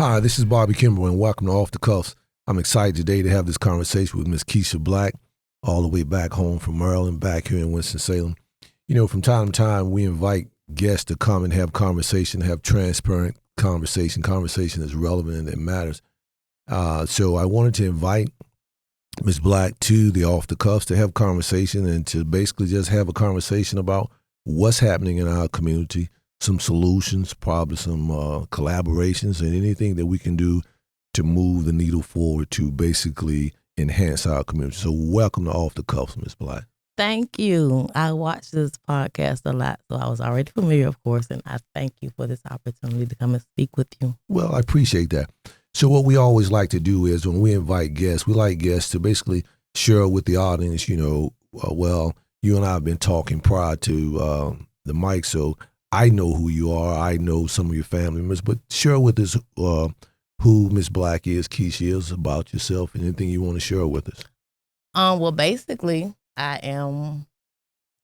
Hi, this is Bobby Kimbrough, and welcome to Off the Cuffs. I'm excited today to have this conversation with Miss Kisha Black, all the way back home from Maryland, back here in Winston-Salem. You know, from time to time, we invite guests to come and have conversation, have transparent conversation that's relevant and that matters. So I wanted to invite Ms. Black to the Off the Cuffs to have conversation and to basically just have a conversation about what's happening in our community, some solutions, probably some collaborations, and anything that we can do to move the needle forward to basically enhance our community. So welcome to Off the Cuffs, Ms. Black. Thank you. I watch this podcast a lot, so I was already familiar, of course, and I thank you for this opportunity to come and speak with you. Well, I appreciate that. So what we always like to do is when we invite guests, we like guests to basically share with the audience, you know, well, you and I have been talking prior to the mic, so I know who you are. I know some of your family members, but share with us who Miss Black is, Kisha is, about yourself, and anything you want to share with us. Well, basically, I am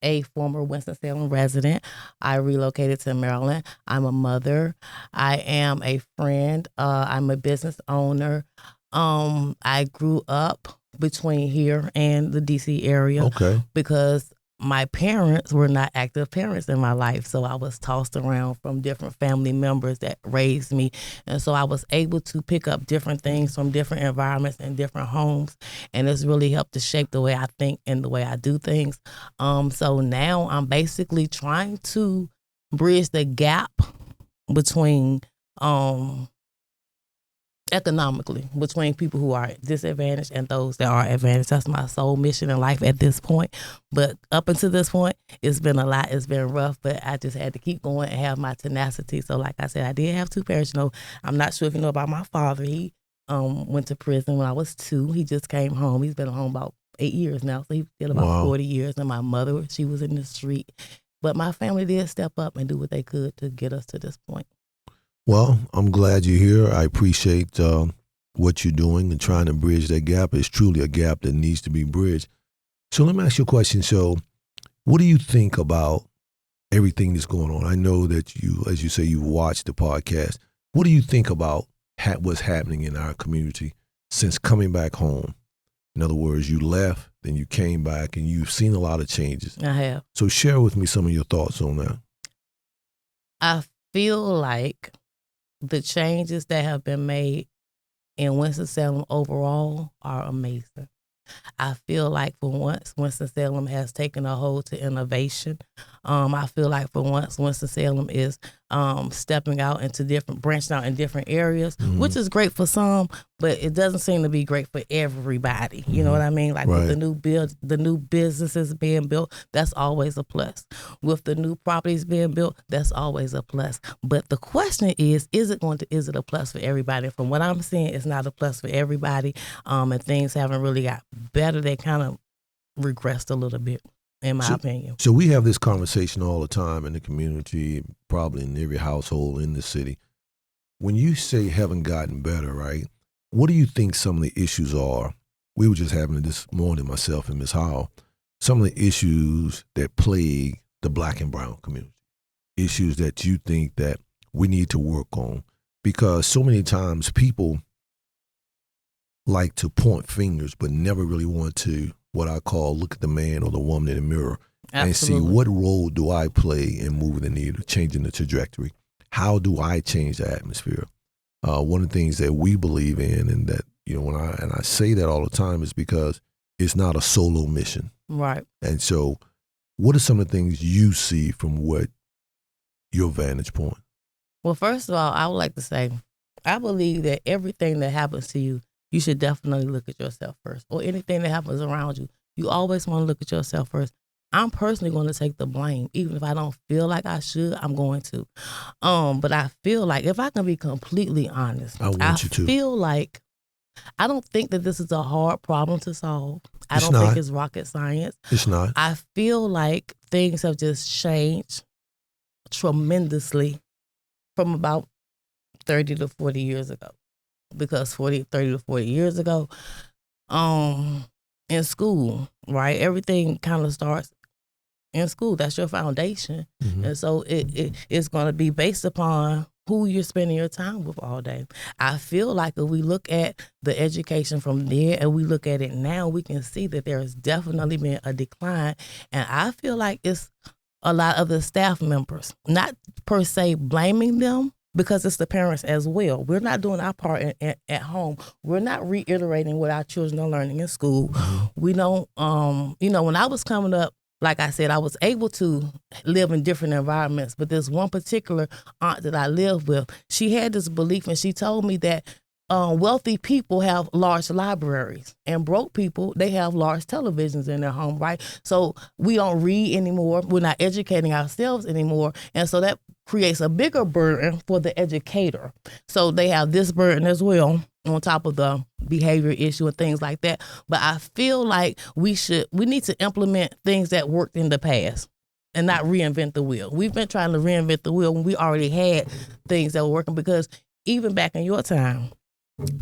a former Winston-Salem resident. I relocated to Maryland. I'm a mother. I am a friend. I'm a business owner. I grew up between here and the DC area. Okay. Because my parents were not active parents in my life. So I was tossed around from different family members that raised me. And so I was able to pick up different things from different environments and different homes. And it's really helped to shape the way I think and the way I do things. So now I'm basically trying to bridge the gap between economically between people who are disadvantaged and those that are advantaged. That's my sole mission in life at this point. But up until this point, it's been a lot. It's been rough, but I just had to keep going and have my tenacity. So like I said, I did have two parents. You know, I'm not sure if you know about my father. He went to prison when I was 2. He just came home. He's been home about 8 years now. So he did about 40 years. And my mother, she was in the street. But my family did step up and do what they could to get us to this point. Well, I'm glad you're here. I appreciate what you're doing and trying to bridge that gap. It's truly a gap that needs to be bridged. So let me ask you a question. So what do you think about everything that's going on? I know that you, as you say, you watched the podcast. What do you think about what's happening in our community since coming back home? In other words, you left, then you came back, and you've seen a lot of changes. I have. So share with me some of your thoughts on that. I feel like the changes that have been made in Winston-Salem overall are amazing. I feel like for once, Winston-Salem has taken a hold to innovation. I feel like for once, Winston-Salem is stepping out into branching out in different areas, which is great for some, but it doesn't seem to be great for everybody. You know what I mean? Like with the new businesses being built, that's always a plus. With the new properties being built, that's always a plus. But the question is it a plus for everybody? From what I'm seeing, it's not a plus for everybody, and things haven't really got better. They kind of regressed a little bit, in my opinion. So we have this conversation all the time in the community, probably in every household in the city. When you say haven't gotten better, right, what do you think some of the issues are? We were just having it this morning, myself and Ms. Howell, some of the issues that plague the Black and brown community, issues that you think that we need to work on. Because so many times people like to point fingers, but never really want to, what I call, look at the man or the woman in the mirror. Absolutely. And see what role do I play in moving the needle, changing the trajectory? How do I change the atmosphere? One of the things that we believe in, and that, you know, when I say that all the time, is because it's not a solo mission. Right. And so what are some of the things you see from what your vantage point? Well, first of all, I would like to say, I believe that everything that happens to you, you should definitely look at yourself first. Or anything that happens around you, you always want to look at yourself first. I'm personally going to take the blame. Even if I don't feel like I should, I'm going to. But I feel like, if I can be completely honest, I feel like I don't think that this is a hard problem to solve. I don't think it's rocket science. It's not. I feel like things have just changed tremendously from about 30 to 40 years ago. Because 30 to 40 years ago, in school, right, everything kind of starts in school. That's your foundation. And so it's going to be based upon who you're spending your time with all day. I feel like if we look at the education from there and we look at it now, we can see that there has definitely been a decline. And I feel like it's a lot of the staff members, not per se blaming them, because it's the parents as well. We're not doing our part at home. We're not reiterating what our children are learning in school. We don't, when I was coming up, like I said, I was able to live in different environments, but this one particular aunt that I lived with, she had this belief, and she told me that wealthy people have large libraries, and broke people, they have large televisions in their home, right? So we don't read anymore. We're not educating ourselves anymore. And so that creates a bigger burden for the educator. So they have this burden as well on top of the behavior issue and things like that. But I feel like we need to implement things that worked in the past and not reinvent the wheel. We've been trying to reinvent the wheel when we already had things that were working, because even back in your time,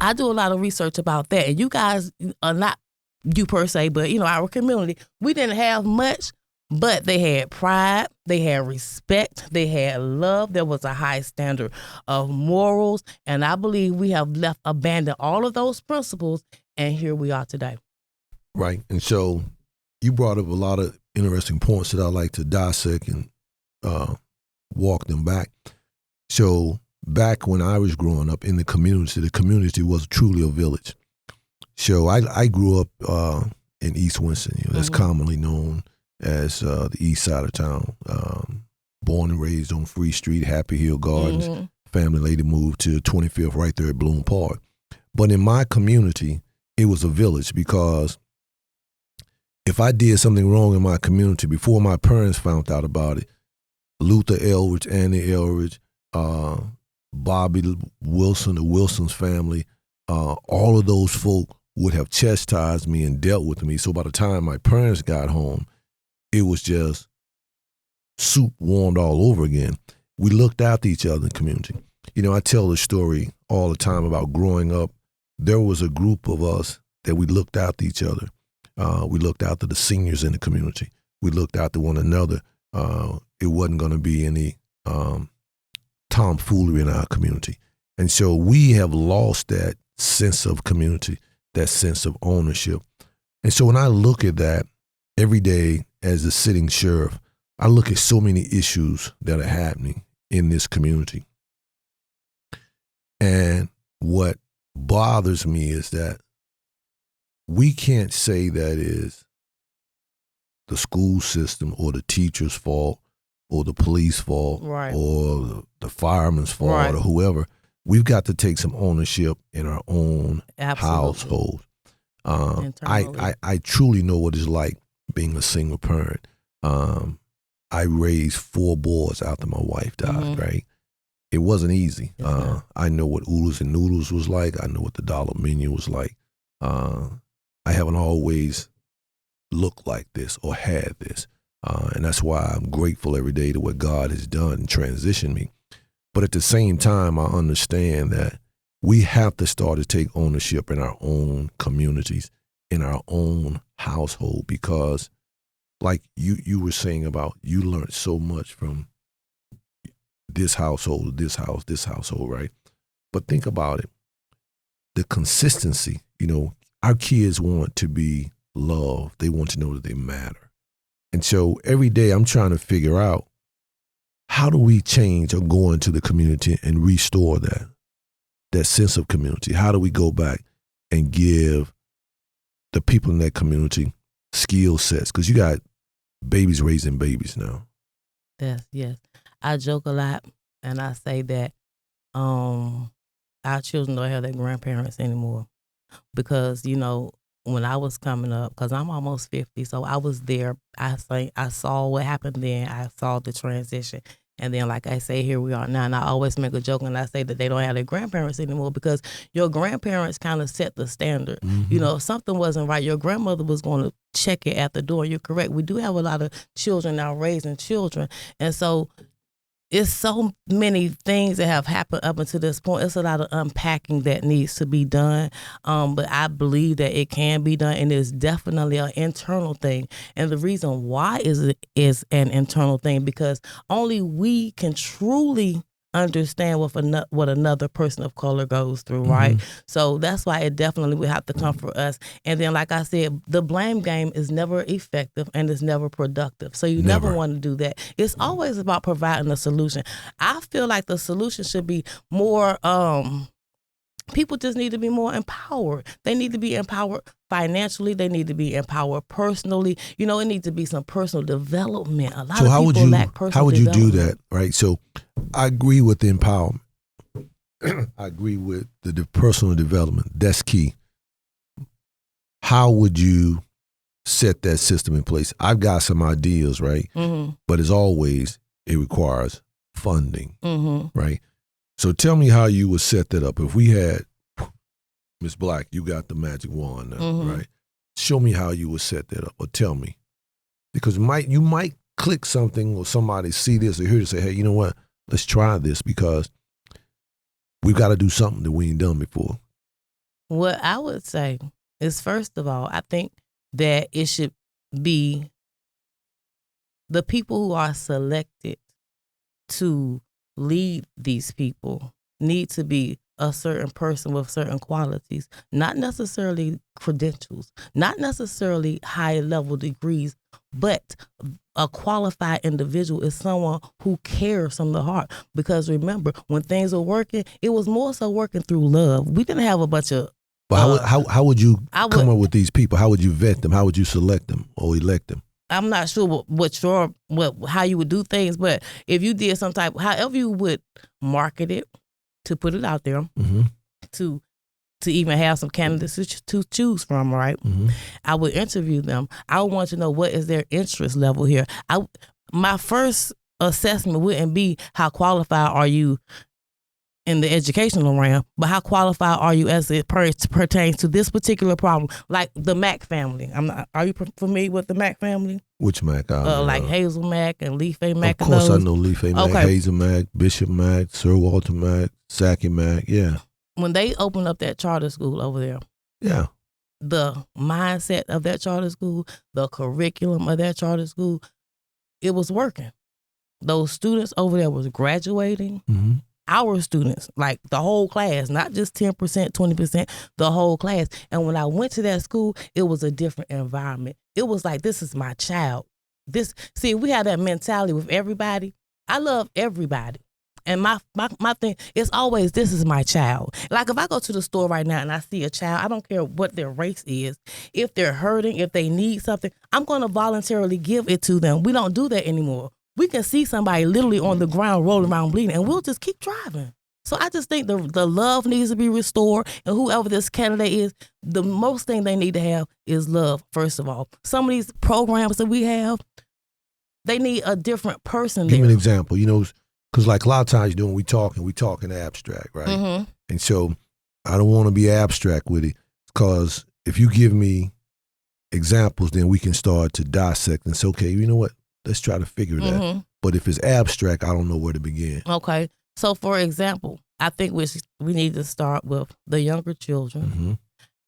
I do a lot of research about that. And you guys are not you per se, but our community, we didn't have much, but they had pride, they had respect, they had love. There was a high standard of morals. And I believe we have abandoned all of those principles, and here we are today. Right. And so you brought up a lot of interesting points that I like to dissect and walk them back. So back when I was growing up in the community was truly a village. So I grew up in East Winston, that's commonly known as the east side of town. Born and raised on Free Street, Happy Hill Gardens. Family later moved to 25th right there at Bloom Park. But in my community, it was a village, because if I did something wrong in my community before my parents found out about it, Luther Eldridge, Annie Eldridge, Bobby Wilson, the Wilson's family, all of those folk would have chastised me and dealt with me. So by the time my parents got home, it was just soup warmed all over again. We looked after each other in the community. I tell the story all the time about growing up. There was a group of us that we looked after each other. We looked after the seniors in the community. We looked after one another. It wasn't going to be any tomfoolery in our community. And so we have lost that sense of community, that sense of ownership. And so when I look at that every day as the sitting sheriff, I look at so many issues that are happening in this community. And what bothers me is that we can't say that is the school system or the teacher's fault or the police fault, right, or the fireman's fault, right, or whoever. We've got to take some ownership in our own household. I truly know what it's like being a single parent. I raised 4 boys after my wife died, right? It wasn't easy. I know what oodles and noodles was like. I know what the dollar menu was like. I haven't always looked like this or had this. And that's why I'm grateful every day to what God has done and transitioned me. But at the same time, I understand that we have to start to take ownership in our own communities, in our own household, because like you were saying about, you learned so much from this household, this household, right? But think about it. The consistency, our kids want to be loved. They want to know that they matter. And so every day I'm trying to figure out, how do we change or go into the community and restore that sense of community? How do we go back and give the people in that community skill sets? Because you got babies raising babies now. Yes. I joke a lot, and I say that our children don't have their grandparents anymore. Because, when I was coming up, because I'm almost 50, so I was there. I saw what happened then. I saw the transition. And then, like I say, here we are now. And I always make a joke and I say that they don't have their grandparents anymore, because your grandparents kind of set the standard. If something wasn't right, your grandmother was going to check it at the door. You're correct. We do have a lot of children now raising children. And so it's so many things that have happened up until this point. It's a lot of unpacking that needs to be done. But I believe that it can be done, and it's definitely an internal thing. And the reason why is an internal thing, because only we can truly understand what another person of color goes through, right? So that's why it definitely would have to come for us. And then, like I said, the blame game is never effective and it's never productive. So you never want to do that. It's always about providing a solution. I feel like the solution should be more, people just need to be more empowered. They need to be empowered financially. They need to be empowered personally. You know, it needs to be some personal development. A lot of people lack personal development. How would you do that, right? So I agree with the empowerment. I agree with the personal development. That's key. How would you set that system in place? I've got some ideas, right? But as always, it requires funding, right? So tell me how you would set that up. If we had, Ms. Black, you got the magic wand now, right? Show me how you would set that up, or tell me. Because you might click something, or somebody see this or hear this, say, hey, you know what? Let's try this, because we've got to do something that we ain't done before. What I would say is, first of all, I think that it should be the people who are selected to lead these people need to be a certain person with certain qualities, not necessarily credentials, not necessarily high level degrees, but a qualified individual is someone who cares from the heart. Because remember, when things were working, it was more so working through love. We didn't have a bunch of But how would you come up with these people? How would you vet them? How would you select them or elect them? I'm not sure how you would do things, but if you did some type, however you would market it, to put it out there, to even have some candidates to choose from, right? I would interview them. I would want to know what is their interest level here. My first assessment wouldn't be how qualified are you in the educational realm, but how qualified are you as it pertains to this particular problem, like the Mack family. Are you familiar with the Mack family? Which Mack? Like Hazel Mack and Lee Faye Mack. Of course, I know Lee Faye Mack, Hazel Mack, Bishop Mack, Sir Walter Mack, Saki Mack. Yeah. When they opened up that charter school over there, the mindset of that charter school, the curriculum of that charter school, it was working. Those students over there was graduating. Our students, like the whole class, not just 10%, 20%, the whole class. And when I went to that school, it was a different environment. It was like, this is my child. See, we have that mentality with everybody. I love everybody. And my thing is always, this is my child. Like if I go to the store right now and I see a child, I don't care what their race is. If they're hurting, if they need something, I'm going to voluntarily give it to them. We don't do that anymore. We can see somebody literally on the ground rolling around bleeding, and we'll just keep driving. So I just think the love needs to be restored, and whoever this candidate is, the most thing they need to have is love, first of all. Some of these programs that we have, they need a different person there. Give me an example, because like a lot of times, when we talk in abstract, right? And so I don't want to be abstract with it, because if you give me examples, then we can start to dissect and say, okay, you know what? Let's try to figure that. But if it's abstract, I don't know where to begin. Okay. So, for example, I think we need to start with the younger children,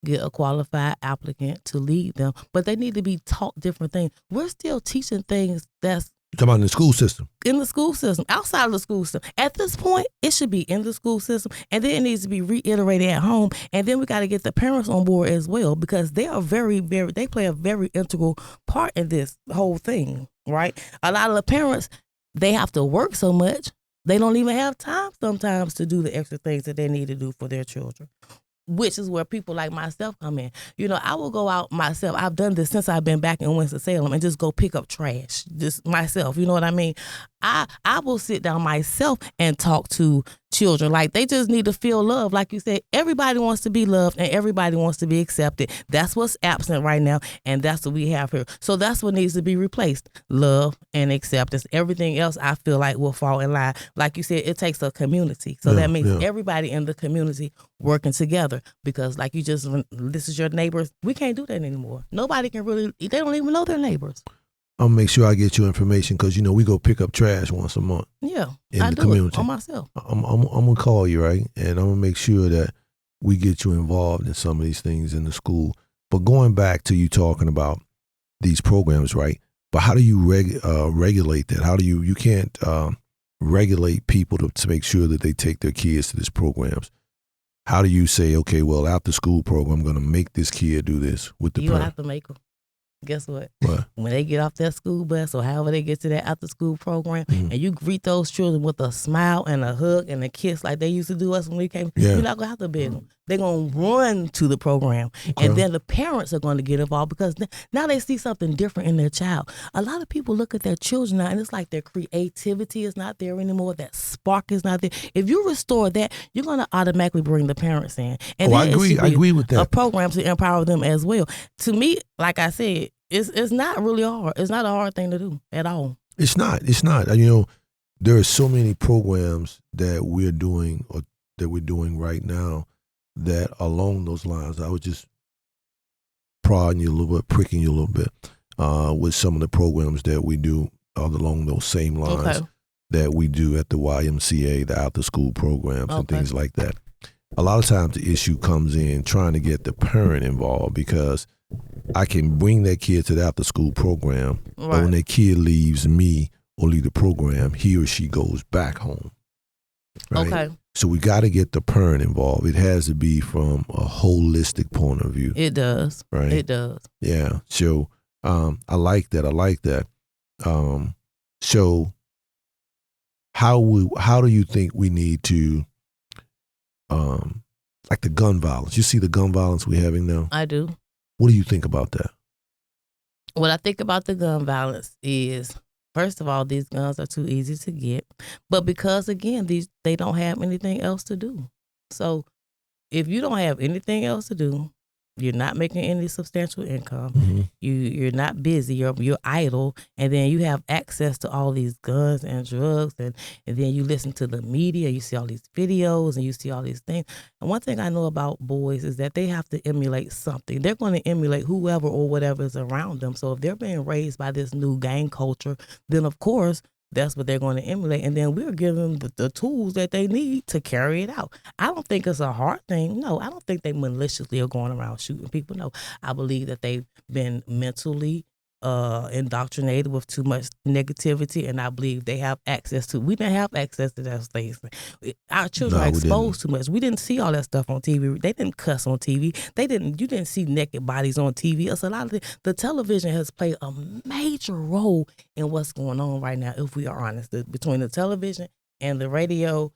get a qualified applicant to lead them, but they need to be taught different things. We're still teaching things that's You're talking about in the school system? In the school system, outside of the school system. At this point, it should be in the school system, and then it needs to be reiterated at home. And then we got to get the parents on board as well, because they are they play a very integral part in this whole thing, right? A lot of the parents, they have to work so much, they don't even have time sometimes to do the extra things that they need to do for their children, which is where people like myself come in. I will go out myself. I've done this since I've been back in Winston-Salem and just go pick up trash, just myself. You know what I mean? I will sit down myself and talk to children. Like, they just need to feel love. Like you said, everybody wants to be loved and everybody wants to be accepted. That's what's absent right now, and that's what we have here. So that's what needs to be replaced: love and acceptance. Everything else, I feel like, will fall in line. Like you said, it takes a community. So that means everybody in the community working together, because like this is your neighbors. We can't do that anymore. Nobody can really, they don't even know their neighbors. I'll make sure I get your information, because we go pick up trash once a month. Yeah, in the community. It on myself. I'm gonna call you, right, and I'm gonna make sure that we get you involved in some of these things in the school. But going back to you talking about these programs, right? But how do you regulate that? How do you can't regulate people to make sure that they take their kids to these programs? How do you say, okay, well, after school program, I'm going to make this kid do this with the You don't parent? have to make them. Guess what? What? When they get off that school bus or however they get to that after school program, and you greet those children with a smile and a hug and a kiss like they used to do us when we came, you're not going to have to beg them. They're going to run to the program. Okay. And then the parents are going to get involved because now they see something different in their child. A lot of people look at their children now and it's like their creativity is not there anymore. That spark is not there. If you restore that, you're going to automatically bring the parents in. And I agree. I agree with that. A program to empower them as well. To me, like I said, it's not really hard. It's not a hard thing to do at all. It's not. It's not. You know, there are so many programs that we're doing or that we're doing right now that along those lines, I was just prodding you a little bit, pricking you a little bit with some of the programs that we do along those same lines that we do at the YMCA, the after-school programs and things like that. A lot of times the issue comes in trying to get the parent involved because I can bring that kid to the after-school program, but when that kid leaves me or leave the program, he or she goes back home. Right? Okay. So we got to get the parent involved. It has to be from a holistic point of view. It does. Right? It does. Yeah. So I like that. I like that. So how do you think we need to, like the gun violence? You see the gun violence we're having now? I do. What do you think about that? What I think about the gun violence is, first of all, these guns are too easy to get. But because, again, they don't have anything else to do. So if you don't have anything else to do, you're not making any substantial income. Mm-hmm. You're not busy. You're idle, and then you have access to all these guns and drugs, and then you listen to the media. You see all these videos, and you see all these things. And one thing I know about boys is that they have to emulate something. They're going to emulate whoever or whatever is around them. So if they're being raised by this new gang culture, then of course that's what they're going to emulate. And then we're giving them the tools that they need to carry it out. I don't think it's a hard thing. No, I don't think they maliciously are going around shooting people. No, I believe that they've been mentally indoctrinated with too much negativity, and I believe they have access to. We didn't have access to those things. Our children are exposed too much. We didn't see all that stuff on TV. They didn't cuss on TV. You didn't see naked bodies on TV. It's a lot of things. The television has played a major role in what's going on right now. If we are honest, between the television and the radio,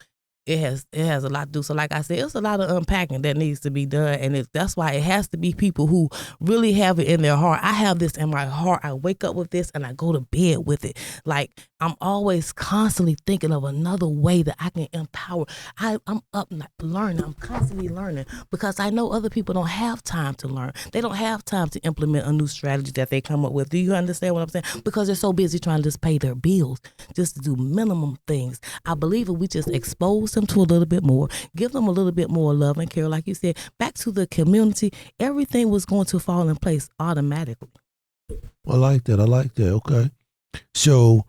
it has a lot to do. So like I said, it's a lot of unpacking that needs to be done. And that's why it has to be people who really have it in their heart. I have this in my heart. I wake up with this and I go to bed with it. Like I'm always constantly thinking of another way that I can empower. I'm up learning. I'm constantly learning because I know other people don't have time to learn. They don't have time to implement a new strategy that they come up with. Do you understand what I'm saying? Because they're so busy trying to just pay their bills, just to do minimum things. I believe if we just expose them to a little bit more, give them a little bit more love and care, like you said, back to the community, everything was going to fall in place automatically. I like that. Okay. So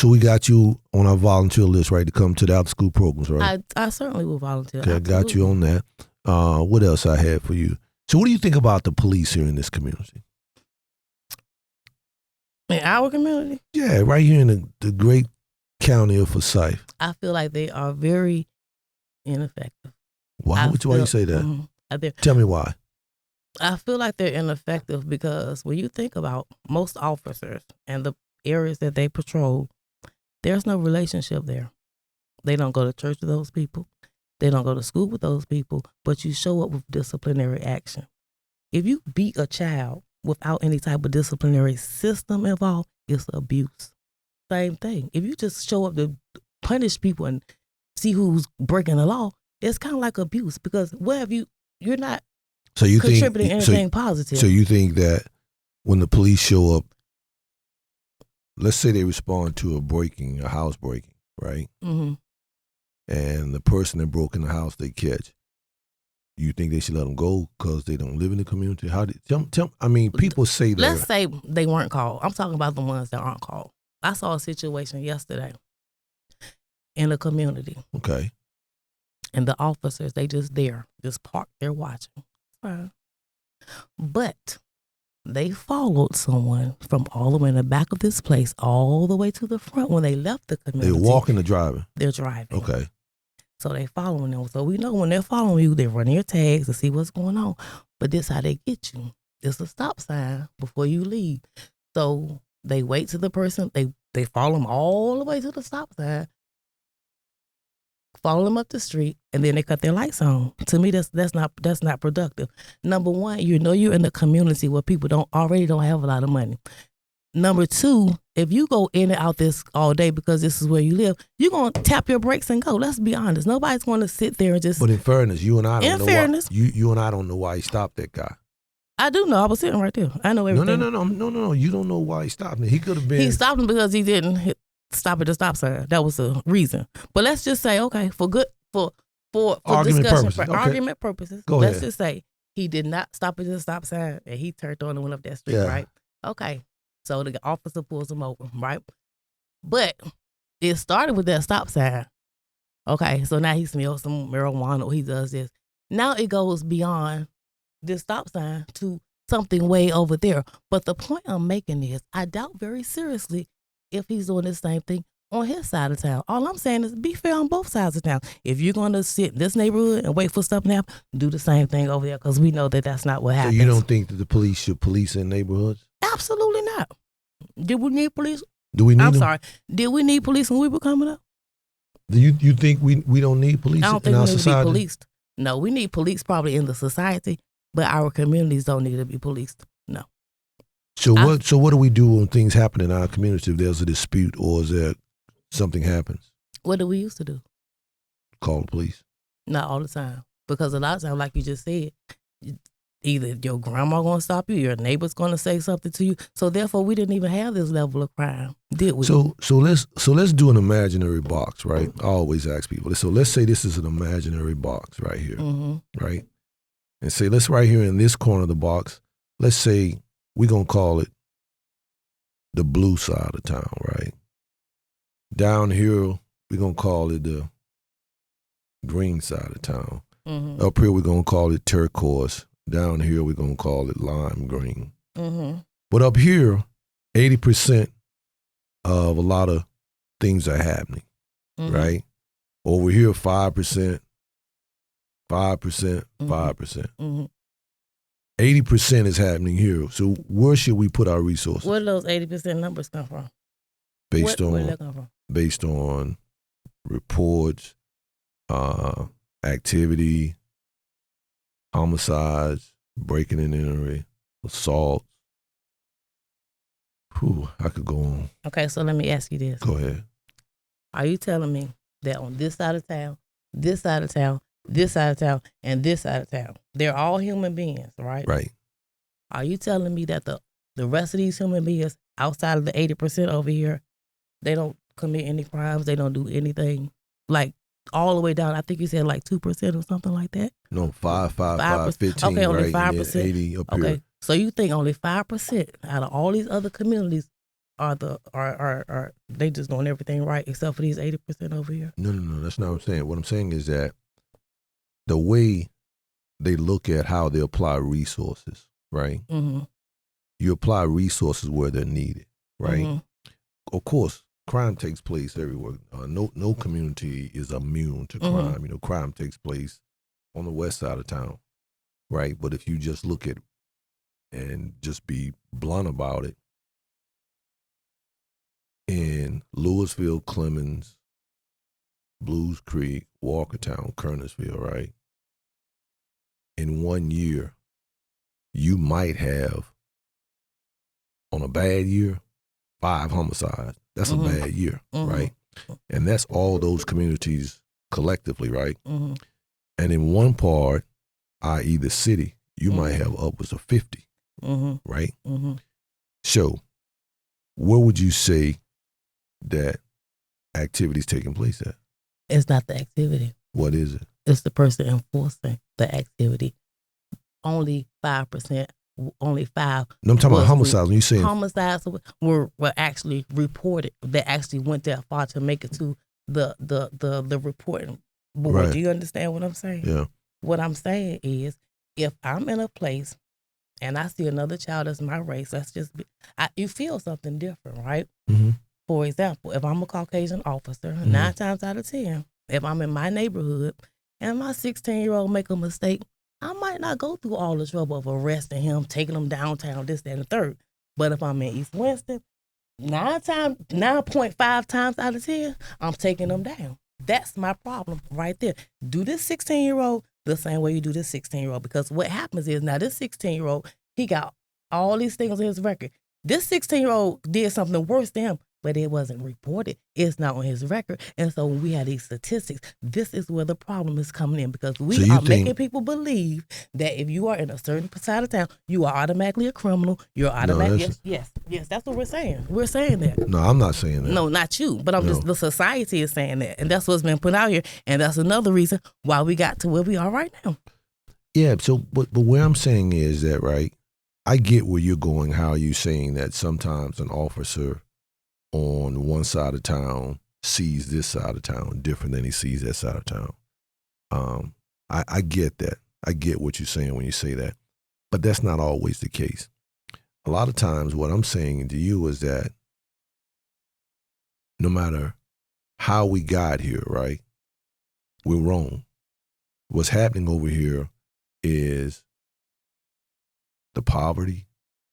we got you on our volunteer list, right, to come to the after school programs, right? I certainly will volunteer. Okay, absolutely. I got you on that. What else I had for you? So what do you think about the police here in this community? In our community? Yeah, right here in the great county of Forsyth. I feel like they are very ineffective. Why would you say that? Mm-hmm. Tell me why. I feel like they're ineffective because when you think about most officers and the areas that they patrol, there's no relationship there. They don't go to church with those people. They don't go to school with those people, but you show up with disciplinary action. If you beat a child without any type of disciplinary system involved, it's abuse. Same thing. If you just show up to punish people and see who's breaking the law, it's kind of like abuse because you're not contributing anything positive. So you think that when the police show up, let's say they respond to a house breaking, right? Mm-hmm. And the person that broke in the house they catch, you think they should let them go because they don't live in the community? People say that. Let's say they weren't called. I'm talking about the ones that aren't called. I saw a situation yesterday in a community. Okay. And the officers, they just parked there watching. Fine. But They followed someone from all the way in the back of this place all the way to the front when they left the community. They're walking or driving? They're driving. Okay. So they following them. So we know when they're following you, they're running your tags to see what's going on. But this how they get you. It's a stop sign before you leave. So they wait to the person. They follow them all the way to the stop sign. Follow them up the street, and then they cut their lights on. To me, that's not productive. Number one, you're in a community where people already don't have a lot of money. Number two, if you go in and out this all day because this is where you live, you're gonna tap your brakes and go. Let's be honest. Nobody's gonna sit there and just. But in fairness, you and I don't know fairness, why. You and I don't know why he stopped that guy. I do know. I was sitting right there. I know everything. No. You don't know why he stopped him. He could have been. He stopped him because he didn't stop at the stop sign. That was the reason. But let's just say, okay, for argument discussion, purposes. for argument purposes, Go let's ahead. just say he did not stop at the stop sign and he turned on and went up that street, Yeah. right? Okay. So the officer pulls him over, right? But it started with that stop sign. Okay, so now he smells some marijuana or he does this. Now it goes beyond this stop sign to something way over there. But the point I'm making is I doubt very seriously if he's doing the same thing on his side of town. All I'm saying is be fair on both sides of town. If you're going to sit in this neighborhood and wait for stuff to happen, do the same thing over there because we know that that's not what happens. So you don't think that the police should police in neighborhoods? Absolutely not. Did we need police? Do we need I'm them? sorry. Did we need police when we were coming up? Do you think we don't need police I don't in think our we need society? to be policed. No, we need police probably in the society, but our communities don't need to be policed. No. So what do we do when things happen in our community if there's a dispute or is there something happens? What do we used to do? Call the police. Not all the time. Because a lot of times, like you just said, either your grandma going to stop you, your neighbor's going to say something to you. So therefore, we didn't even have this level of crime, did we? So let's do an imaginary box, right? I always ask people. So let's say this is an imaginary box right here, right? And say let's right here in this corner of the box. Let's say we're gonna call it the blue side of town, right? Down here we're gonna call it the green side of town. Up here we're gonna call it turquoise. Down here we're gonna call it lime green. But up here, 80% of a lot of things are happening, right? Over here, 5%, 5%, 5%. 80% is happening here. So where should we put our resources? Where do those 80% numbers come from? Based Where do they come from? Based on reports, activity, homicides, breaking and entering, assault. I could go on. Okay, so let me ask you this. Go ahead. Are you telling me that on this side of town, this side of town, this side of town, and this side of town, they're all human beings, right? Right. Are you telling me that the rest of these human beings outside of the 80% over here, they don't commit any crimes, they don't do anything? Like all the way down, I think you said like 2% or something like that? No, 5, 15, okay, only right? 5%. 80 up okay. here. So you think only 5% out of all these other communities are they just doing everything right except for these 80% over here? No, that's not what I'm saying. What I'm saying is that the way they look at how they apply resources, right? You apply resources where they're needed, right? Of course, crime takes place everywhere. No community is immune to crime. You know, crime takes place on the west side of town, right? But if you just look at and just be blunt about it, in Louisville, Clemens, Blues Creek, Walkertown, Kernersville, right? In 1 year, you might have, on a bad year, 5 homicides. That's a bad year, right? And that's all those communities collectively, right? And in one part, i.e. the city, you might have upwards of 50, right? So where would you say that activity's taking place at? It's not the activity. What is it? It's the person enforcing the activity. Only 5%, only 5. No, I'm talking about homicides. When you say homicides were actually reported, that actually went that far to make it to the reporting board. Right. Do you understand what I'm saying? Yeah. What I'm saying is, if I'm in a place and I see another child that's my race, you feel something different, right? Mm-hmm. For example, if I'm a Caucasian officer, Mm-hmm. 9 times out of 10, if I'm in my neighborhood and my 16-year-old make a mistake, I might not go through all the trouble of arresting him, taking him downtown, this, that, and the third. But if I'm in East Winston, 9.5 times out of 10, I'm taking them down. That's my problem right there. Do this 16-year-old the same way you do this 16-year-old, because what happens is now this 16-year-old, he got all these things on his record. This 16-year-old did something worse than him, but it wasn't reported. It's not on his record. And so when we have these statistics, this is where the problem is coming in, because we are making people believe that if you are in a certain side of town, you are automatically a criminal. You're automatically, yes, that's what we're saying. We're saying that. No, I'm not saying that. No, not you, but the society is saying that. And that's what's been put out here. And that's another reason why we got to where we are right now. Yeah, so, but what I'm saying is that, right, I get where you're going, how you're saying that sometimes an officer on one side of town sees this side of town different than he sees that side of town. I get that. I get what you're saying when you say that. But that's not always the case. A lot of times what I'm saying to you is that no matter how we got here, right, we're wrong. What's happening over here is the poverty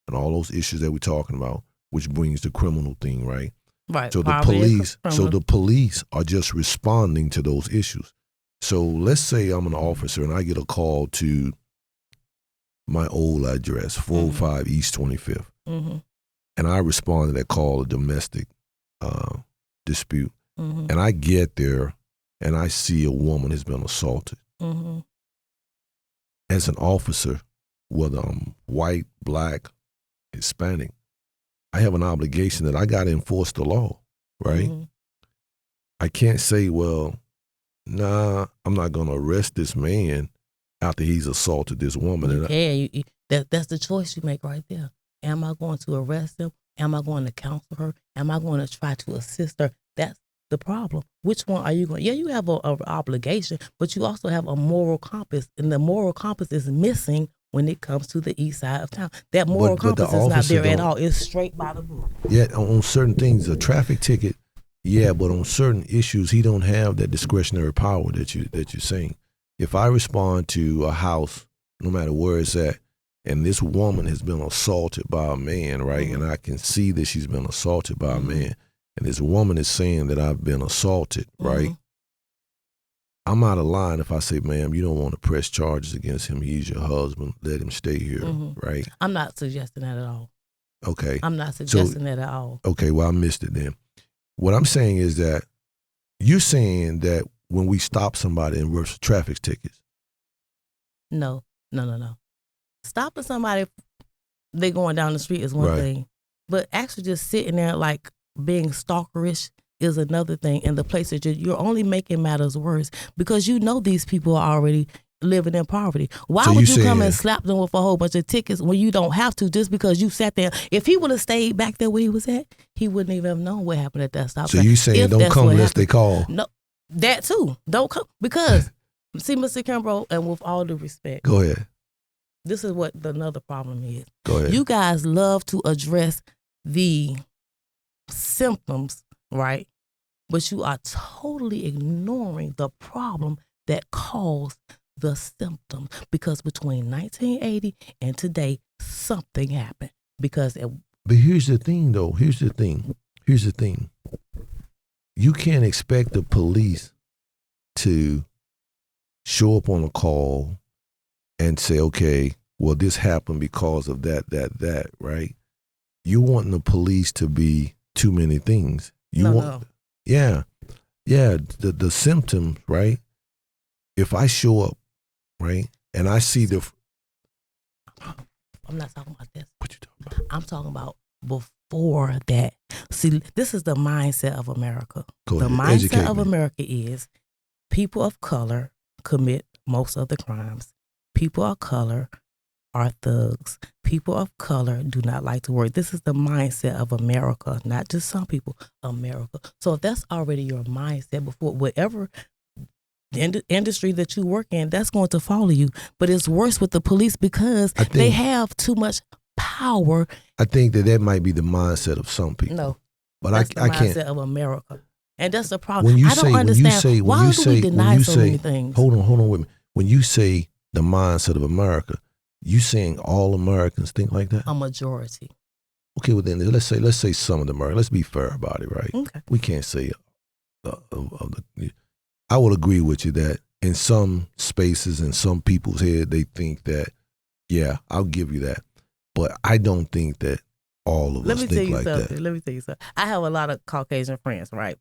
and all those issues that we're talking about, which brings the criminal thing, right? Right. So the police are just responding to those issues. So let's say I'm an officer and I get a call to my old address, 405 East 25th. Mm-hmm. And I respond to that call, a domestic dispute. Mm-hmm. And I get there and I see a woman has been assaulted. Mm-hmm. As an officer, whether I'm white, black, Hispanic, I have an obligation that I got to enforce the law, right? Mm-hmm. I can't say, well, nah, I'm not going to arrest this man after he's assaulted this woman. That's the choice you make right there. Am I going to arrest him? Am I going to counsel her? Am I going to try to assist her? That's the problem. Which one are you going? Yeah, you have an obligation, but you also have a moral compass, and the moral compass is missing when it comes to the east side of town. That moral compass is not there at all. It's straight by the book. Yeah, on certain things, a traffic ticket, yeah, but on certain issues, he don't have that discretionary power that you're saying. If I respond to a house, no matter where it's at, and this woman has been assaulted by a man, right, and I can see that she's been assaulted by a man, and this woman is saying that I've been assaulted, right? I'm out of line if I say, ma'am, you don't want to press charges against him. He's your husband. Let him stay here, right? I'm not suggesting that at all. Okay. I'm not suggesting that at all. Okay, well, I missed it then. What I'm saying is that you're saying that when we stop somebody and reverse traffic tickets. No. Stopping somebody, they going down the street is one thing. But actually just sitting there like being stalkerish is another thing. And the place that you're only making matters worse because you know these people are already living in poverty. Why would you come and slap them with a whole bunch of tickets when you don't have to just because you sat there? If he would have stayed back there where he was at, he wouldn't even have known what happened at that stop sign. So you saying don't come unless they call? No, that too. Don't come because, see, Mr. Kimbrough, and with all due respect. Go ahead. This is what another problem is. Go ahead. You guys love to address the symptoms, right? But you are totally ignoring the problem that caused the symptoms. Because between 1980 and today, something happened. But here's the thing, though. Here's the thing. You can't expect the police to show up on a call and say, okay, well, this happened because of that, right? You wanting the police to be too many things. No. Yeah. The symptoms, right? If I show up, right, and I see I'm not talking about this. What you talking about? I'm talking about before that. See, this is the mindset of America. The mindset of America is people of color commit most of the crimes. People of color are thugs. People of color do not like to work. This is the mindset of America, not just some people, America. So if that's already your mindset before, whatever the industry that you work in, that's going to follow you. But it's worse with the police because they have too much power. I think that might be the mindset of some people. No, but that's I the can't. mindset of America, and that's the problem. I don't understand why do we deny so many things. Hold on with me. When you say the mindset of America, you saying all Americans think like that? A majority. Okay, well then let's say some of the Americans. Let's be fair about it, right? Okay. We can't say I would agree with you that in some spaces, in some people's head, they think that, yeah, I'll give you that. But I don't think that all of us think like that. Let me tell you something. I have a lot of Caucasian friends, right?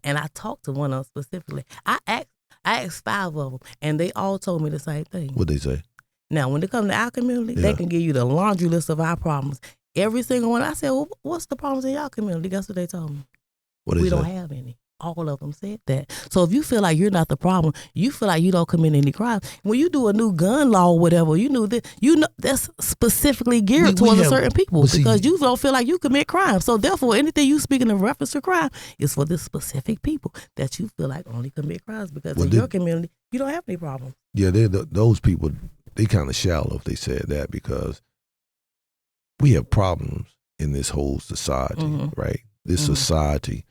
And I talked to one of them specifically. I asked 5 of them, and they all told me the same thing. What'd they say? Now, when it comes to our community, they can give you the laundry list of our problems. Every single one. I said, well, what's the problems in your community? Guess what they told me? We don't have any. All of them said that. So if you feel like you're not the problem, you feel like you don't commit any crimes. When you do a new gun law or whatever, you know that's specifically geared towards certain people because you don't feel like you commit crime. So therefore, anything you speaking in reference to crime is for this specific people that you feel like only commit crimes because in your community, you don't have any problems. Yeah, those people, they kind of shallow if they said that because we have problems in this whole society, right? This society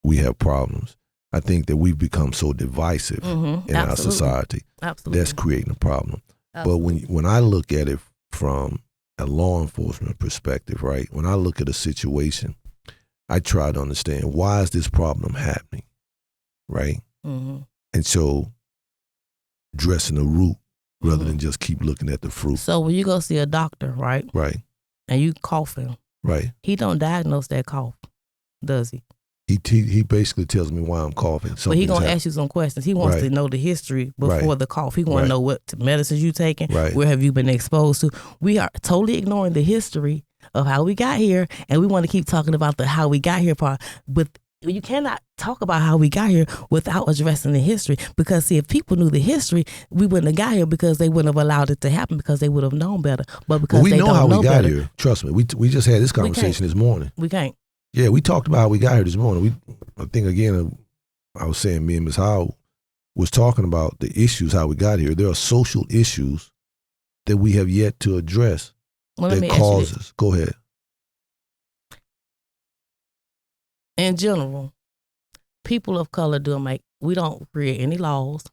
we have problems. I think that we've become so divisive in our society. Absolutely. That's creating a problem. Absolutely. But when I look at it from a law enforcement perspective, right? When I look at a situation, I try to understand why is this problem happening, right? And so addressing the root rather than just keep looking at the fruit. So when you go see a doctor, right? Right. And you coughing. Right. He don't diagnose that cough, does he? He basically tells me why I'm coughing. But he gonna ask you some questions. He wants to know the history before the cough. He want to know what medicines you taking, where have you been exposed to. We are totally ignoring the history of how we got here, and we want to keep talking about the how we got here part. But you cannot talk about how we got here without addressing the history. Because see, if people knew the history, we wouldn't have got here because they wouldn't have allowed it to happen because they would have known better. But because we they know don't how know we got better, here. Trust me, we just had this conversation this morning. We can't. Yeah, we talked about how we got here this morning. I think again, I was saying me and Ms. Howell was talking about the issues, how we got here. There are social issues that we have yet to address that causes. Go ahead. In general, people of color we don't create any laws.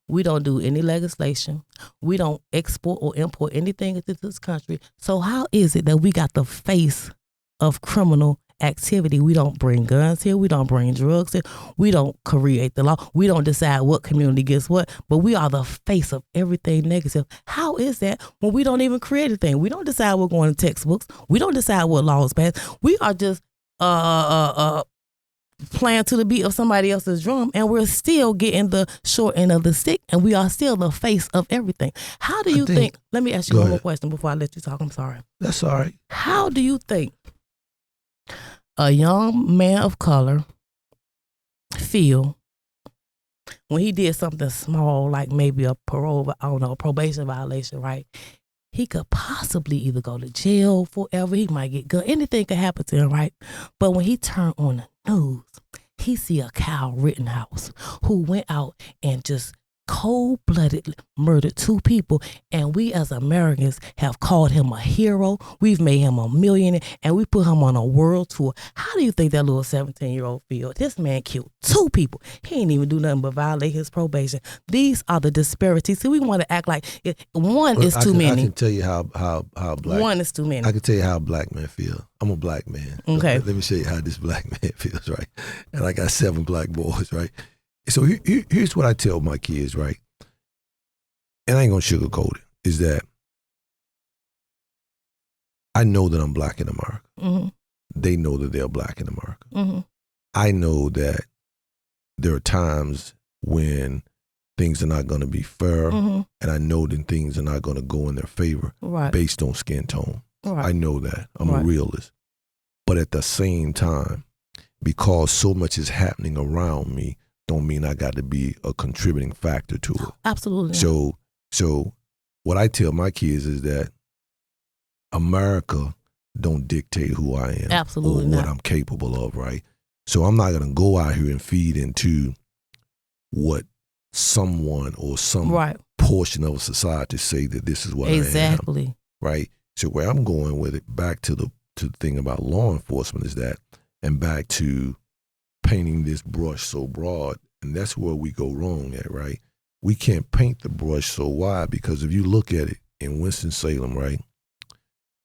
We don't do any legislation. We don't export or import anything into this country. So how is it that we got the face of criminal activity? We don't bring guns here. We don't bring drugs here. We don't create the law. We don't decide what community gets what, but we are the face of everything negative. How is that when we don't even create a thing? We don't decide what's going in textbooks. We don't decide what laws pass. We are just playing to the beat of somebody else's drum, and we're still getting the short end of the stick, and we are still the face of everything. How do you think, let me ask you one more question before I let you talk. I'm sorry. That's all right. How do you think a young man of color feel when he did something small, like maybe a probation violation, right? He could possibly either go to jail forever, he might get good, anything could happen to him, right? But when he turned on the news, he see a Kyle Rittenhouse who went out and just cold-bloodedly murdered 2 people, and we as Americans have called him a hero. We've made him a millionaire, and we put him on a world tour. How do you think that little 17-year-old feel? This man killed 2 people. He ain't even do nothing but violate his probation. These are the disparities. See, we want to act like one is too many. I can tell you how black. One is too many. I can tell you how black men feel. I'm a black man. Okay. Let me show you how this black man feels, right? And I got 7 black boys, right? So here's what I tell my kids, right? And I ain't gonna sugarcoat it, is that I know that I'm black in America. Mm-hmm. They know that they're black in America. Mm-hmm. I know that there are times when things are not gonna be fair, and I know that things are not gonna go in their favor based on skin tone. Right. I know that. I'm a realist. But at the same time, because so much is happening around me, don't mean I got to be a contributing factor to it. Absolutely. So what I tell my kids is that America don't dictate who I am. Absolutely or what I'm capable of, right? So I'm not going to go out here and feed into what someone or some right. portion of society say that this is what I am. Exactly. Right? So where I'm going with it, back to the thing about law enforcement is that, and back to painting this brush so broad, and that's where we go wrong at, right? We can't paint the brush so wide, because if you look at it in Winston-Salem, right,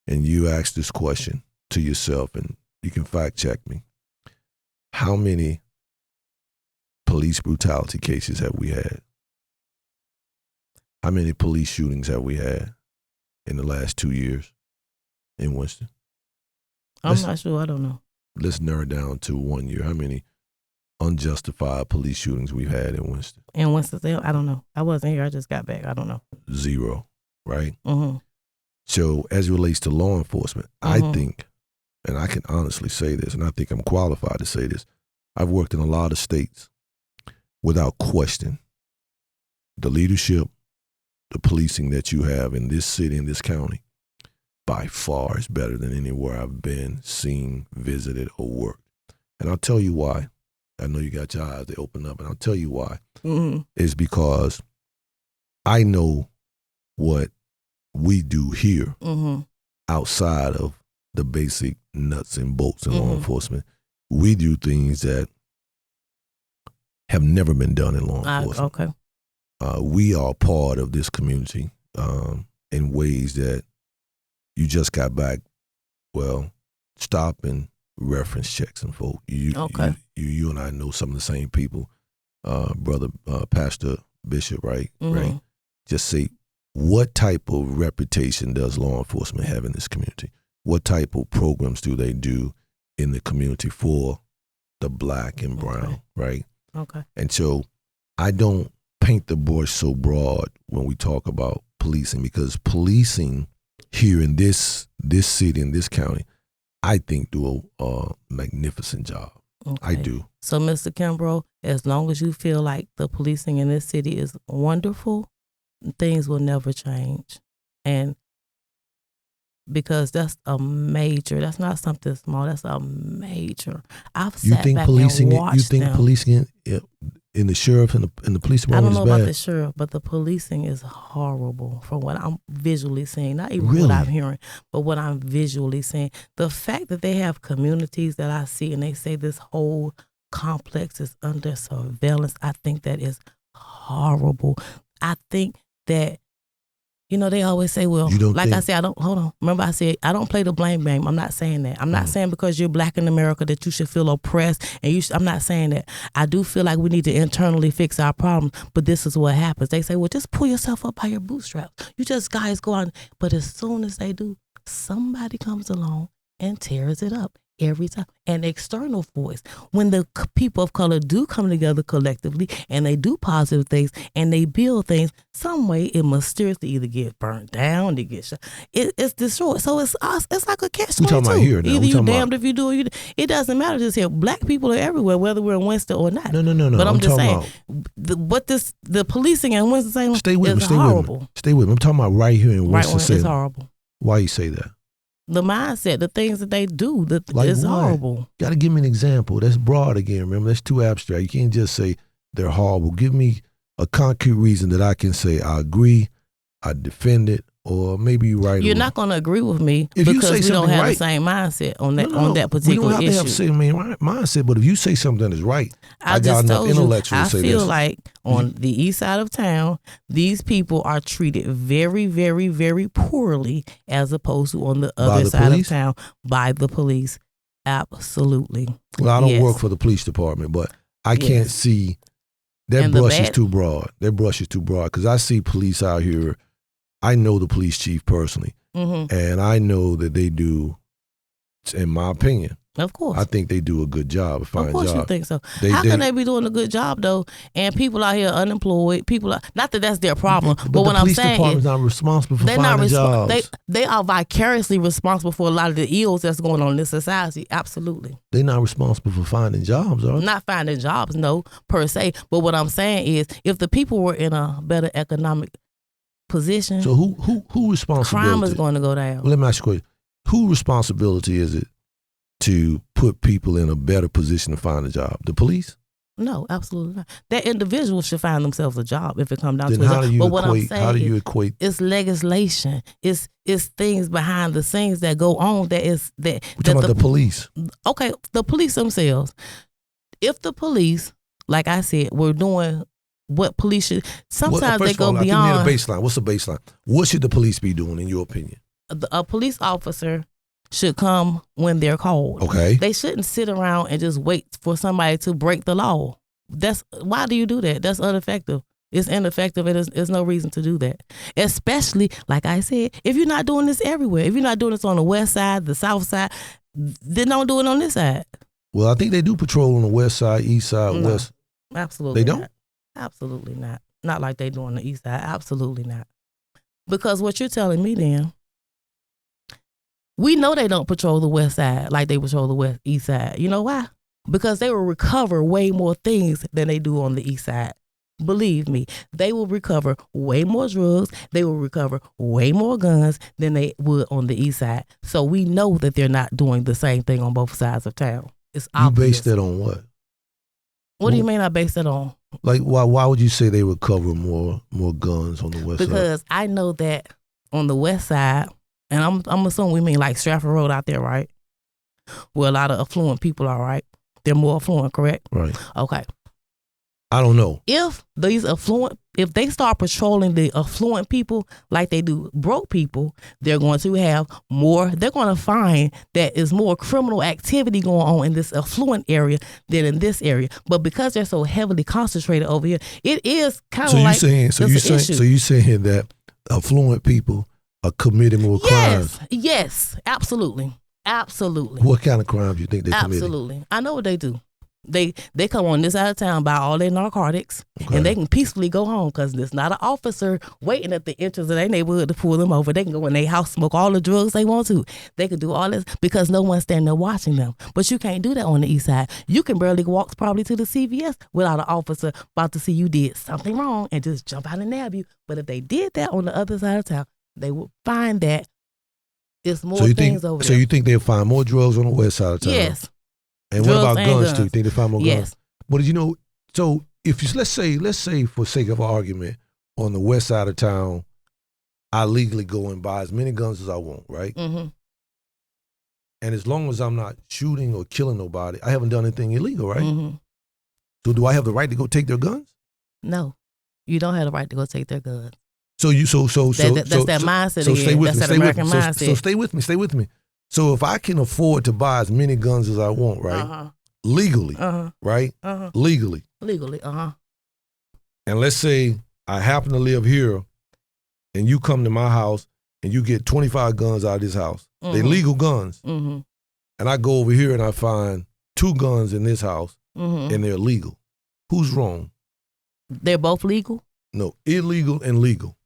and you ask this question to yourself, and you can fact check me, how many police brutality cases have we had? How many police shootings have we had in the last 2 years in Winston? I'm not sure. I don't know. Let's narrow it down to 1 year. How many unjustified police shootings we've had in Winston? In Winston-Salem, I don't know. I wasn't here. I just got back. I don't know. 0, right? Mm-hmm. So as it relates to law enforcement, I think, and I can honestly say this, and I think I'm qualified to say this, I've worked in a lot of states. Without question, the leadership, the policing that you have in this city, in this county, by far is better than anywhere I've been, seen, visited, or worked. And I'll tell you why. I know you got your eyes, they open up, and I'll tell you why. It's because I know what we do here outside of the basic nuts and bolts in law enforcement. We do things that have never been done in law enforcement. Okay. We are part of this community in ways that you just got back. Well, stop and reference checks and folk. You and I know some of the same people. Brother Pastor Bishop, right? Right. Just say, what type of reputation does law enforcement have in this community? What type of programs do they do in the community for the black and brown, right? Okay. And so I don't paint the brush so broad when we talk about policing, because policing here in this city, in this county, I think do a magnificent job. Okay. I do. So, Mr. Kimbrough, as long as you feel like the policing in this city is wonderful, things will never change. And because that's not something small, that's a major. I've sat back and watched them. You think policing in the sheriff and the police department is bad? I don't know about the sheriff, but the policing is horrible from what I'm visually seeing. Not even really? What I'm hearing, but what I'm visually seeing. The fact that they have communities that I see and they say this whole complex is under surveillance, I think that is horrible. I think that, they always say, well, I said, hold on. Remember I said, I don't play the blame game. I'm not saying that. I'm not saying because you're black in America that you should feel oppressed. And I'm not saying that. I do feel like we need to internally fix our problems, but this is what happens. They say, well, just pull yourself up by your bootstraps. You just guys go out. But as soon as they do, somebody comes along and tears it up. Every time. An external voice. When the people of color do come together collectively and they do positive things and they build things, some way it mysteriously either get burnt down, it gets shot. It's destroyed. So it's like a catch-22. We're talking about here now. Either you damned if you do or you. It doesn't matter. Just here, black people are everywhere, whether we're in Winston or not. No. But I'm just saying, the policing in Winston-Salem is horrible. Stay with me. I'm talking about right here in Winston-Salem. It's horrible. Why you say that? The mindset, the things that they do, like is what? horrible. Got to give me an example. That's broad again. Remember, that's too abstract. You can't just say they're horrible. Give me a concrete reason that I can say I agree, I defend it, or maybe you're right. You're not going to agree with me because we don't have the same mindset on that particular issue. We don't have to have the same mindset, but if you say something that is right, I got enough intellectual to say this. I feel like on the east side of town, these people are treated very, very, very poorly as opposed to on the other side of town by the police. Absolutely. Well, I don't work for the police department, but I can't see that brush is too broad. That brush is too broad because I see police out here. I know the police chief personally, and I know that they do, in my opinion, of course, I think they do a good job, a fine job. Of course you think so. How can they be doing a good job, though, and people out here unemployed, not that that's their problem, but what I'm saying is... the police department's not responsible for finding jobs. They are vicariously responsible for a lot of the ills that's going on in this society, absolutely. They're not responsible for finding jobs, are they? Not finding jobs, no, per se, but what I'm saying is if the people were in a better economic position. So who responsibility? Crime is going to go down. Well, let me ask you a question. Whose responsibility is it to put people in a better position to find a job? The police? No, absolutely not. That individual should find themselves a job if it comes down Then to it. how do you But what I'm equate? saying How do you is, equate? it's legislation. It's things behind the scenes that go on. That is that. We're talking about the police. Okay, the police themselves. If the police, like I said, were doing what police should, sometimes they go beyond. Give me the baseline. What's the baseline? What should the police be doing, in your opinion? A police officer should come when they're called. Okay. They shouldn't sit around and just wait for somebody to break the law. Why do you do that? That's ineffective. It's ineffective, and there's no reason to do that. Especially, like I said, if you're not doing this everywhere, if you're not doing this on the west side, the south side, then don't do it on this side. Well, I think they do patrol on the west side, east side, No, west. Absolutely They don't? not. Absolutely not. Not like they do on the east side. Absolutely not. Because what you're telling me then, we know they don't patrol the west side like they patrol the east side. You know why? Because they will recover way more things than they do on the east side. Believe me, they will recover way more drugs. They will recover way more guns than they would on the east side. So we know that they're not doing the same thing on both sides of town. It's obvious. You base that on what? What do you mean I base that on? Like, why would you say they recover more guns on the west side? Because I know that on the west side, and I'm assuming we mean like Stratford Road out there, right? Where a lot of affluent people are, right? They're more affluent, correct? Right. Okay. I don't know. If they start patrolling the affluent people like they do broke people, they're going to have more. They're going to find that is more criminal activity going on in this affluent area than in this area. But because they're so heavily concentrated over here, it is kind of like so you saying that affluent people are committing more crimes? Yes, absolutely. What kind of crimes you think they're committing? Absolutely. I know what they do. They come on this side of town, buy all their narcotics, and they can peacefully go home because there's not an officer waiting at the entrance of their neighborhood to pull them over. They can go in their house, smoke all the drugs they want to. They can do all this because no one's standing there watching them. But you can't do that on the east side. You can barely walk probably to the CVS without an officer about to see you did something wrong and just jump out and nab you. But if they did that on the other side of town, they would find that it's more things over there. So you think they'll find more drugs on the west side of town? Yes. And what about guns too? You think they find more guns? Yes. But so if you let's say for sake of argument, on the west side of town, I legally go and buy as many guns as I want, right? Mm-hmm. And as long as I'm not shooting or killing nobody, I haven't done anything illegal, right? Mm-hmm. So do I have the right to go take their guns? No, you don't have the right to go take their guns. So that's that mindset. So stay with me. That's that American mindset. So stay with me. So if I can afford to buy as many guns as I want, right? Legally, right? Legally. And let's say I happen to live here and you come to my house and you get 25 guns out of this house. They're legal guns. And I go over here and I find 2 guns in this house and they're legal. Who's wrong? They're both legal? No, illegal and legal.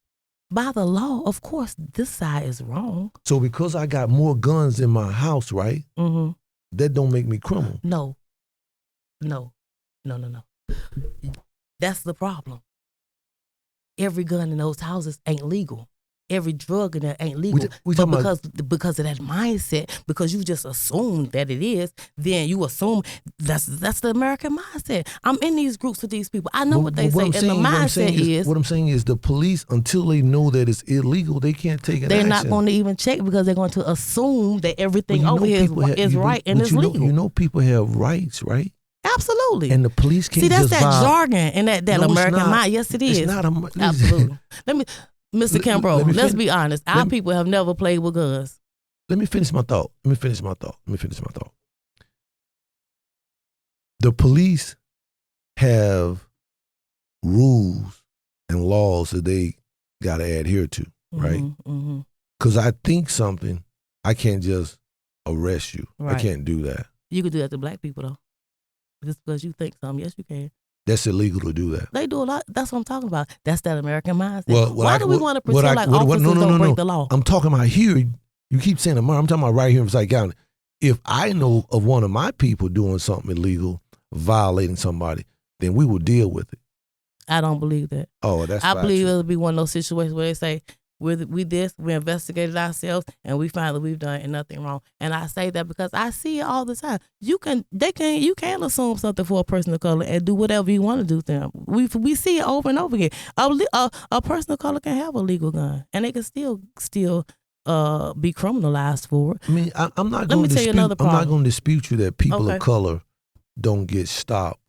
By the law, of course, this side is wrong. So because I got more guns in my house, right? That don't make me criminal. No. That's the problem. Every gun in those houses ain't legal. Every drug in there ain't legal. But because of that mindset, because you just assume that it is, then you assume that's the American mindset. I'm in these groups with these people. I know what they say, and the mindset is. What I'm saying is the police, until they know that it's illegal, they can't take it. They're not going to even check because they're going to assume that everything over here is right and is legal. You know people have rights, right? Absolutely. And the police can't that's just that jargon and that American mind. Yes, it is. It's not absolutely. Mr. Kimbrough, let's be honest. Our people have never played with guns. Let me finish my thought. The police have rules and laws that they got to adhere to, right? Because I think something, I can't just arrest you. Right. I can't do that. You could do that to black people, though. Just because you think something, yes, you can. That's illegal to do that. They do a lot. That's what I'm talking about. That's that American mindset. Why do we want to pretend like officers don't break the law? I'm talking about here. You keep saying America. I'm talking about right here in Forsyth County. If I know of one of my people doing something illegal, violating somebody, then we will deal with it. I don't believe that. Oh, that's I believe it'll be one of those situations where they say, we investigated ourselves, and we find that we've done nothing wrong. And I say that because I see it all the time. You can assume something for a person of color and do whatever you want to do to them. We see it over and over again. A person of color can have a legal gun, and they can still be criminalized for it. I mean, I'm not going to dispute you that people of color don't get stopped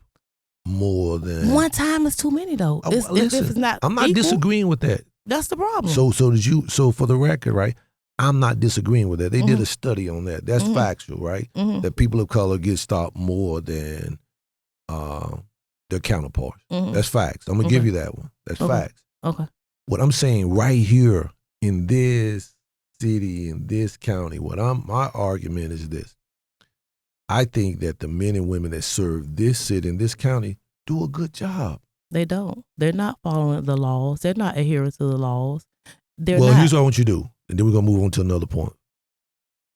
more than one time is too many though. I'm not disagreeing with that. That's the problem. So for the record, right? I'm not disagreeing with that. They did a study on that. That's factual, right? That people of color get stopped more than their counterparts. That's facts. I'm gonna give you that one. That's facts. Okay. What I'm saying right here in this city, in this county, my argument is this. I think that the men and women that serve this city and this county do a good job. They don't. They're not following the laws. They're not adhering to the laws. Here's what I want you to do, and then we're going to move on to another point.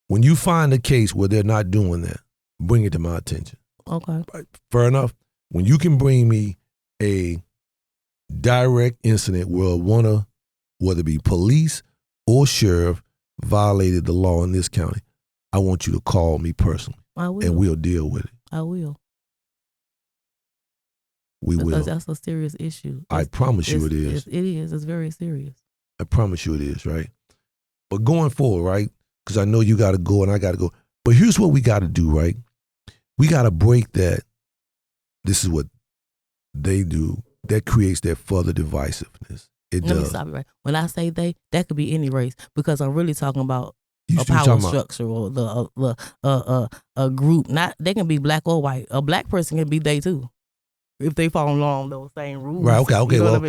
When you find a case where they're not doing that, bring it to my attention. Okay. Right. Fair enough. When you can bring me a direct incident where whether it be police or sheriff, violated the law in this county, I want you to call me personally. I will. And we'll deal with it. I will. Because that's a serious issue. I promise you it is. It is. It's very serious. I promise you it is, right? But going forward, right? Because I know you got to go and I got to go. But here's what we got to do, right? We got to break that. This is what they do. That creates that further divisiveness. Let me stop you right. When I say they, that could be any race, because I'm really talking about a power structure or a group. Not they can be black or white. A black person can be they too, if they follow along those same rules. Right. Okay. You know,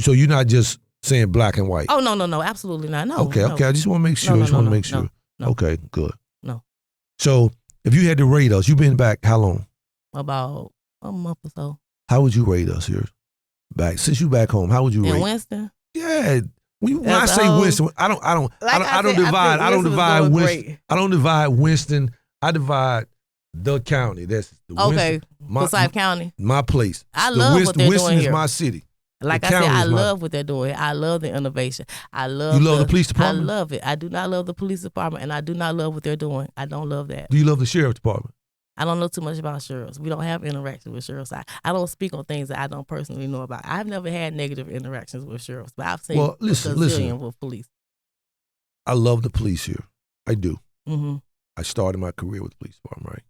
so you're not just saying black and white. Oh no, absolutely not. No. Okay. I just want to make sure. No. Okay. Good. No. So if you had to rate us, you've been back how long? About a month or so. How would you rate us here? Back since you back home, how would you rate? In Winston? Yeah. When I say Winston, I don't divide Winston. I divide the county. That's the okay. Forsyth County, my place. I love what they're Winston doing here. Is my city. Like I said, I love what they're doing. I love the innovation. You love the police department? I love it. I do not love the police department, and I do not love what they're doing. I don't love that. Do you love the sheriff's department? I don't know too much about sheriffs. We don't have interactions with sheriffs. I don't speak on things that I don't personally know about. I've never had negative interactions with sheriffs, but I've seen listen with police. I love the police here. I do. Mm-hmm. I started my career with the police department, right?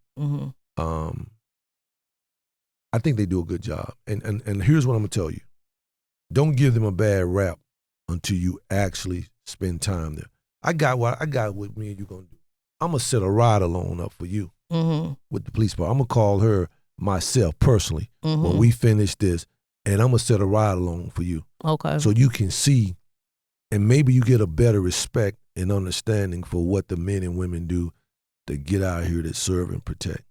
Mm-hmm. I think they do a good job. And here's what I'm going to tell you. Don't give them a bad rap until you actually spend time there. I got what me and you going to do. I'm going to set a ride along up for you. Mm-hmm. With the police department. I'm going to call her myself personally when we finish this, and I'm going to set a ride along for you. Okay. So you can see, and maybe you get a better respect and understanding for what the men and women do to get out here to serve and protect.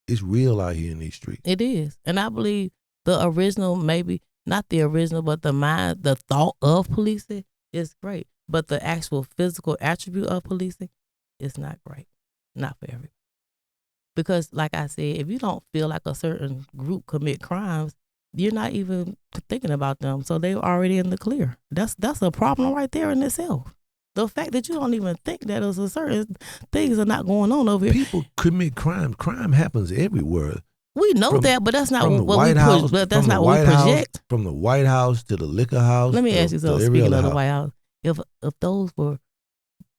It's real out here in these streets. It is. And I believe the original, maybe not the original, but the thought of policing is great. But the actual physical attribute of policing is not great. Not for everybody. Because, like I said, if you don't feel like a certain group commit crimes, you're not even thinking about them. So they're already in the clear. That's a problem right there in itself. The fact that you don't even think that there's a certain things are not going on over here. People commit crime. Crime happens everywhere. We know that, but that's not what we push. But that's not what we project. From the White House to the liquor house. Let me ask you something. Speaking of the White House, if those were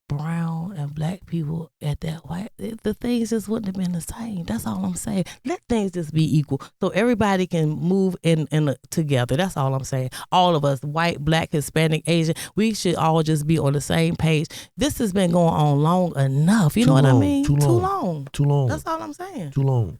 brown and black people at that white, the things just wouldn't have been the same. That's all I'm saying. Let things just be equal so everybody can move in together. That's all I'm saying. All of us, white, black, Hispanic, Asian, we should all just be on the same page. This has been going on long enough. You know what I mean? Too long. That's all I'm saying. Too long.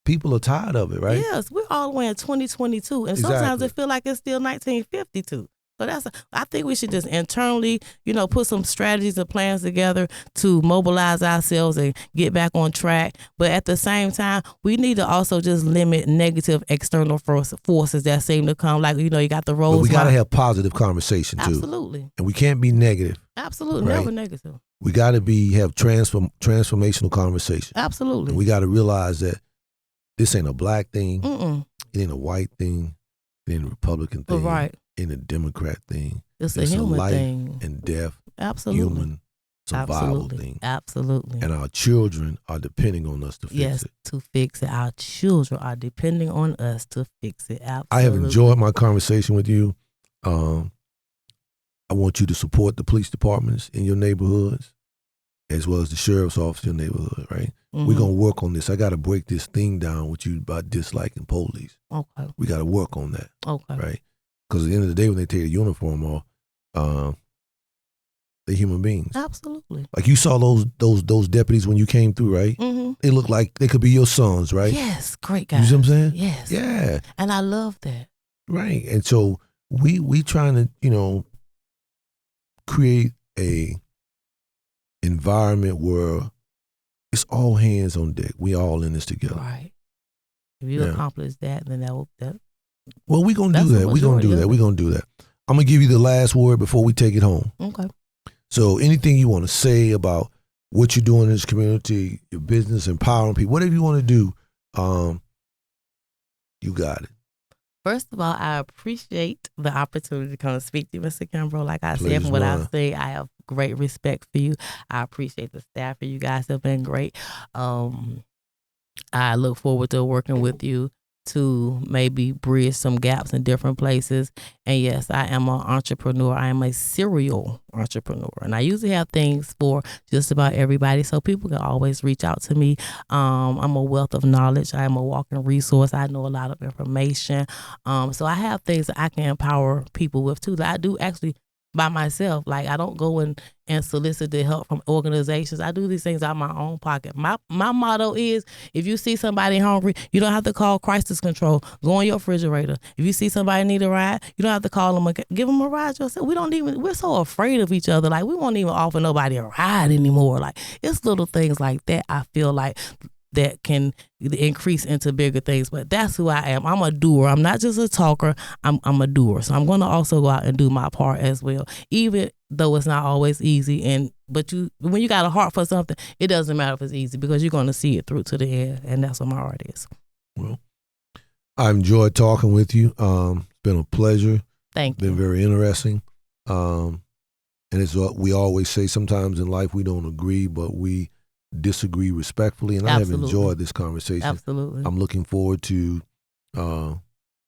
People are tired of it, right? Yes, we're all the way in 2022, and sometimes it feels like it's still 1952. So I think we should just internally, put some strategies and plans together to mobilize ourselves and get back on track. But at the same time, we need to also just limit negative external forces that seem to come. Like, you got the roles. But we got to have positive conversation too. Absolutely. And we can't be negative. Absolutely. Right? Never negative. We got to have transformational conversation. Absolutely. And we got to realize that this ain't a black thing. It ain't a white thing. It ain't a Republican thing. Right. In a Democrat thing. It's a It's a human life thing. and death, Absolutely. human survival thing. Absolutely. And our children are depending on us to fix it. To fix it. Our children are depending on us to fix it. Absolutely. I have enjoyed my conversation with you. I want you to support the police departments in your neighborhoods as well as the sheriff's office in your neighborhood, right? Mm-hmm. We're going to work on this. I got to break this thing down with you about disliking police. Okay. We got to work on that. Okay. Right? Because at the end of the day, when they take the uniform off, they're human beings. Absolutely. Like you saw those deputies when you came through, right? Mm-hmm. They look like they could be your sons, right? Yes, great guys. You see what I'm saying? Yes. Yeah. And I love that. Right. And so we trying to, create a environment where it's all hands on deck. We all in this together. Right. If you accomplish that, then that. Well, we're going to do that. We're going to do that. We're going to do that. I'm going to give you the last word before we take it home. Okay. So anything you want to say about what you're doing in this community, your business, empowering people, whatever you want to do, you got it. First of all, I appreciate the opportunity to come speak to you, Mr. Kimbrough. Like I said, from what I say, I have great respect for you. I appreciate the staff. You guys have been great. I look forward to working with you to maybe bridge some gaps in different places. And yes, I am an entrepreneur. I am a serial entrepreneur. And I usually have things for just about everybody, so people can always reach out to me. I'm a wealth of knowledge. I am a walking resource. I know a lot of information. So I have things that I can empower people with too, that I do actually by myself. Like I don't go and solicit the help from organizations. I do these things out of my own pocket. My motto is, if you see somebody hungry, you don't have to call crisis control. Go on your refrigerator. If you see somebody need a ride, you don't have to call them, give them a ride yourself. We're so afraid of each other. Like we won't even offer nobody a ride anymore. Like it's little things like that I feel like that can increase into bigger things. But that's who I am. I'm a doer. I'm not just a talker. I'm a doer. So I'm going to also go out and do my part as well, even though it's not always easy. But when you got a heart for something, it doesn't matter if it's easy because you're going to see it through to the end. And that's what my heart is. Well, I enjoyed talking with you. It's been a pleasure. Thank you. Been very interesting. And it's what we always say, sometimes in life we don't agree, but we disagree respectfully, and Absolutely. I have enjoyed this conversation. Absolutely. I'm looking forward to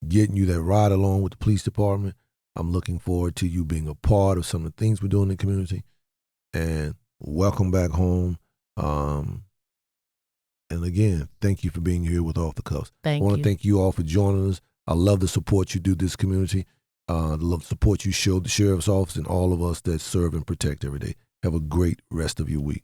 getting you that ride along with the police department. I'm looking forward to you being a part of some of the things we're doing in the community, and welcome back home. And again, thank you for being here with Off the Cuffs. I want to thank you all for joining us. I love the support you do this community, the love the support you show the sheriff's office and all of us that serve and protect every day. Have a great rest of your week.